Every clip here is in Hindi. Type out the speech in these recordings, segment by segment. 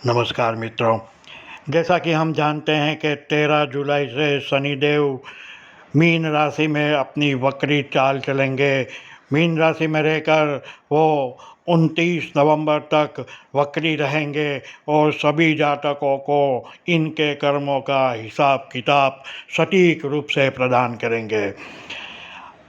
नमस्कार मित्रों। जैसा कि हम जानते हैं कि 13 जुलाई से शनिदेव मीन राशि में अपनी वक्री चाल चलेंगे। मीन राशि में रहकर वो 29 नवंबर तक वक्री रहेंगे और सभी जातकों को इनके कर्मों का हिसाब किताब सटीक रूप से प्रदान करेंगे।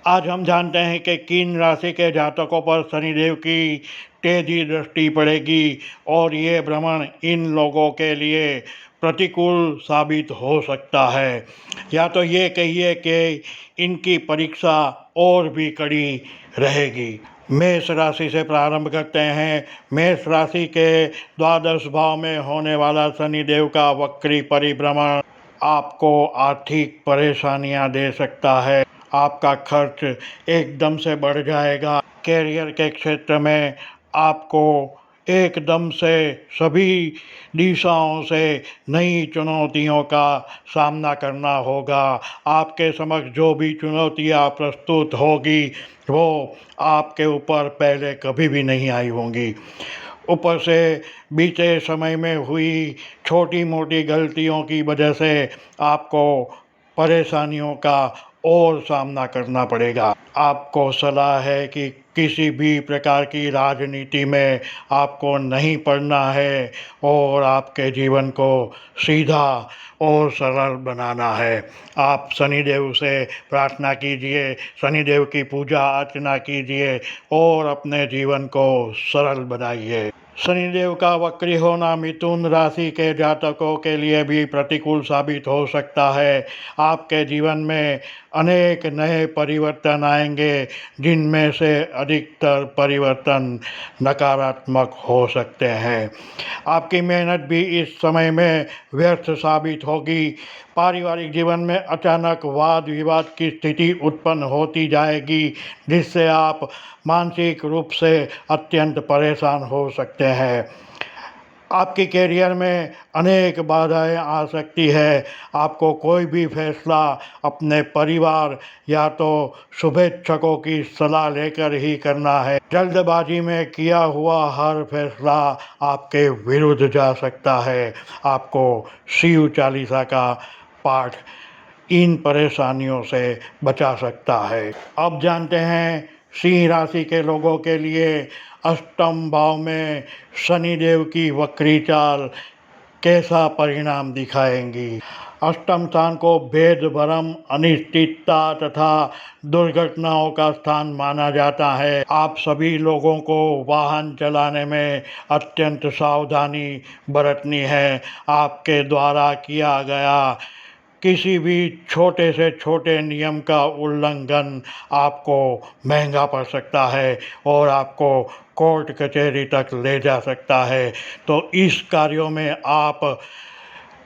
आज हम जानते हैं कि किन राशि के जातकों पर शनिदेव की तेजी दृष्टि पड़ेगी और ये भ्रमण इन लोगों के लिए प्रतिकूल साबित हो सकता है, या तो ये कहिए कि इनकी परीक्षा और भी कड़ी रहेगी। मेष राशि से प्रारंभ करते हैं। मेष राशि के द्वादश भाव में होने वाला शनिदेव का वक्री परिभ्रमण आपको आर्थिक परेशानियां दे सकता है। आपका खर्च एकदम से बढ़ जाएगा। कैरियर के क्षेत्र में आपको एकदम से सभी दिशाओं से नई चुनौतियों का सामना करना होगा। आपके समक्ष जो भी चुनौतियां प्रस्तुत होगी वो आपके ऊपर पहले कभी भी नहीं आई होंगी। ऊपर से बीते समय में हुई छोटी मोटी गलतियों की वजह से आपको परेशानियों का और सामना करना पड़ेगा। आपको सलाह है कि किसी भी प्रकार की राजनीति में आपको नहीं पड़ना है और आपके जीवन को सीधा और सरल बनाना है। आप शनिदेव से प्रार्थना कीजिए, शनिदेव की पूजा अर्चना कीजिए और अपने जीवन को सरल बनाइए। शनिदेव का वक्री होना मिथुन राशि के जातकों के लिए भी प्रतिकूल साबित हो सकता है। आपके जीवन में अनेक नए परिवर्तन आएंगे, जिनमें से अधिकतर परिवर्तन नकारात्मक हो सकते हैं। आपकी मेहनत भी इस समय में व्यर्थ साबित होगी। पारिवारिक जीवन में अचानक वाद विवाद की स्थिति उत्पन्न होती जाएगी, जिससे आप मानसिक रूप से अत्यंत परेशान हो सकते हैं। आपके कैरियर में अनेक बाधाएं आ सकती है। आपको कोई भी फैसला अपने परिवार या तो शुभेच्छकों की सलाह लेकर ही करना है। जल्दबाजी में किया हुआ हर फैसला आपके विरुद्ध जा सकता है। आपको शिव चालीसा का पाठ इन परेशानियों से बचा सकता है। अब जानते हैं सिंह राशि के लोगों के लिए अष्टम भाव में शनिदेव की वक्री चाल कैसा परिणाम दिखाएंगी। अष्टम स्थान को भेद भरम, अनिश्चितता तथा दुर्घटनाओं का स्थान माना जाता है। आप सभी लोगों को वाहन चलाने में अत्यंत सावधानी बरतनी है। आपके द्वारा किया गया किसी भी छोटे से छोटे नियम का उल्लंघन आपको महंगा पड़ सकता है और आपको कोर्ट कचहरी तक ले जा सकता है। तो इस कार्यों में आप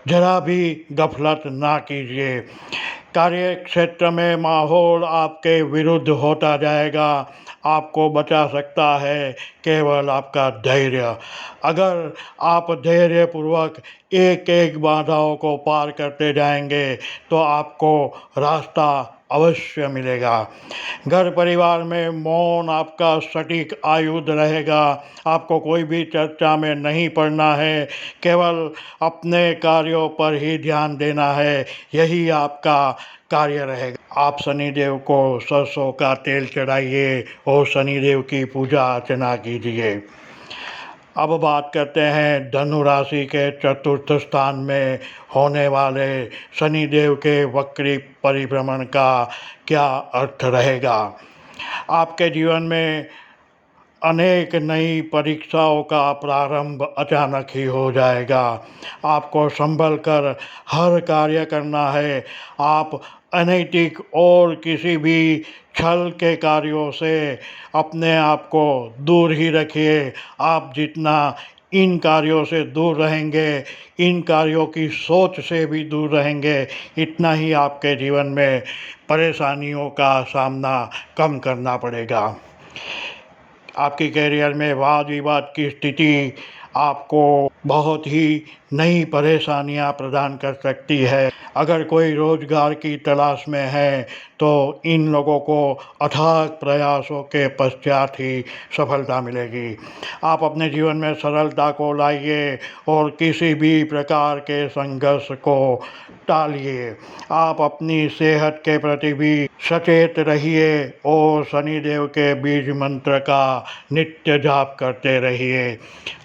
जरा भी गफलत ना कीजिए। कार्य क्षेत्र में माहौल आपके विरुद्ध होता जाएगा। आपको बचा सकता है केवल आपका धैर्य। अगर आप धैर्यपूर्वक एक एक बाधाओं को पार करते जाएंगे तो आपको रास्ता अवश्य मिलेगा। घर परिवार में मौन आपका सटीक आयुध रहेगा। आपको कोई भी चर्चा में नहीं पड़ना है, केवल अपने कार्यों पर ही ध्यान देना है। यही आपका कार्य रहेगा। आप शनिदेव को सरसों का तेल चढ़ाइए और शनिदेव की पूजा अर्चना कीजिए। अब बात करते हैं धनु राशि के चतुर्थ स्थान में होने वाले शनिदेव के वक्री परिभ्रमण का क्या अर्थ रहेगा। आपके जीवन में अनेक नई परीक्षाओं का प्रारंभ अचानक ही हो जाएगा। आपको संभल कर हर कार्य करना है। आप अनैतिक और किसी भी छल के कार्यों से अपने आप को दूर ही रखिए। आप जितना इन कार्यों से दूर रहेंगे, इन कार्यों की सोच से भी दूर रहेंगे, इतना ही आपके जीवन में परेशानियों का सामना कम करना पड़ेगा। आपकी कैरियर में वाद विवाद की स्थिति आपको बहुत ही नई परेशानियां प्रदान कर सकती है। अगर कोई रोज़गार की तलाश में है तो इन लोगों को अथाक प्रयासों के पश्चात ही सफलता मिलेगी। आप अपने जीवन में सरलता को लाइए और किसी भी प्रकार के संघर्ष को टालिए। आप अपनी सेहत के प्रति भी सचेत रहिए और शनिदेव के बीज मंत्र का नित्य जाप करते रहिए।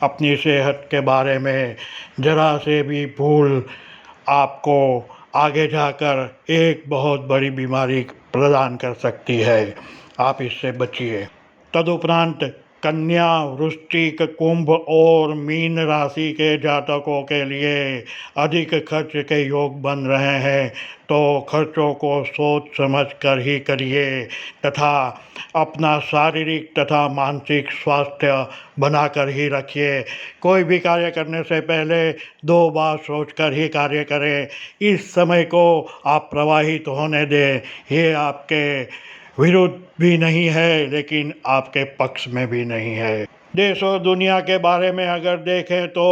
अपनी सेहत के बारे में ज़रा से भी भूल आपको आगे जाकर एक बहुत बड़ी बीमारी प्रदान कर सकती है। आप इससे बचिए। तदुपरांत कन्या, वृश्चिक, कुंभ और मीन राशि के जातकों के लिए अधिक खर्च के योग बन रहे हैं, तो खर्चों को सोच समझ कर ही करिए तथा अपना शारीरिक तथा मानसिक स्वास्थ्य बनाकर ही रखिए। कोई भी कार्य करने से पहले 2 बार सोचकर ही कार्य करें। इस समय को आप प्रवाहित होने दें। ये आपके विरुद्ध भी नहीं है लेकिन आपके पक्ष में भी नहीं है। देश और दुनिया के बारे में अगर देखें तो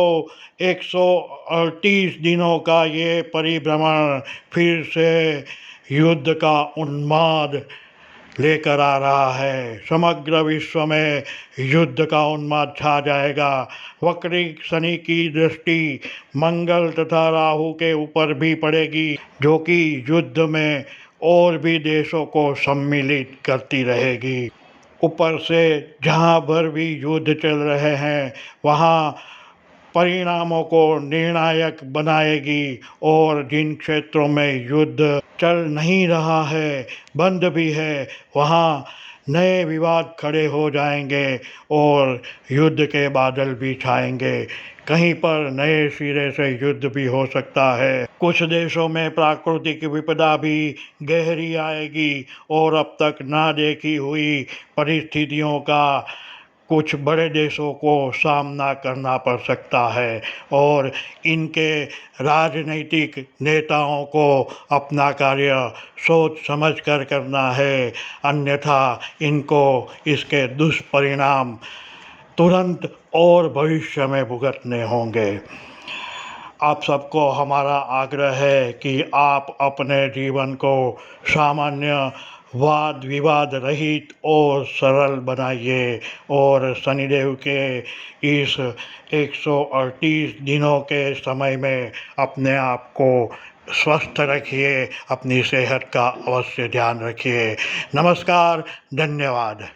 138 दिनों का ये परिभ्रमण फिर से युद्ध का उन्माद लेकर आ रहा है। समग्र विश्व में युद्ध का उन्माद छा जाएगा। वक्री शनि की दृष्टि मंगल तथा राहु के ऊपर भी पड़ेगी, जो कि युद्ध में और भी देशों को सम्मिलित करती रहेगी। ऊपर से जहाँ भर भी युद्ध चल रहे हैं वहाँ परिणामों को निर्णायक बनाएगी और जिन क्षेत्रों में युद्ध चल नहीं रहा है, बंद भी है, वहाँ नए विवाद खड़े हो जाएंगे और युद्ध के बादल भी छाएंगे। कहीं पर नए सिरे से युद्ध भी हो सकता है। कुछ देशों में प्राकृतिक विपदा भी गहरी आएगी और अब तक ना देखी हुई परिस्थितियों का कुछ बड़े देशों को सामना करना पड़ सकता है और इनके राजनीतिक नेताओं को अपना कार्य सोच समझ कर करना है, अन्यथा इनको इसके दुष्परिणाम तुरंत और भविष्य में भुगतने होंगे। आप सबको हमारा आग्रह है कि आप अपने जीवन को सामान्य वाद विवाद रहित और सरल बनाइए और शनिदेव के इस 138 दिनों के समय में अपने आप को स्वस्थ रखिए, अपनी सेहत का अवश्य ध्यान रखिए। नमस्कार, धन्यवाद।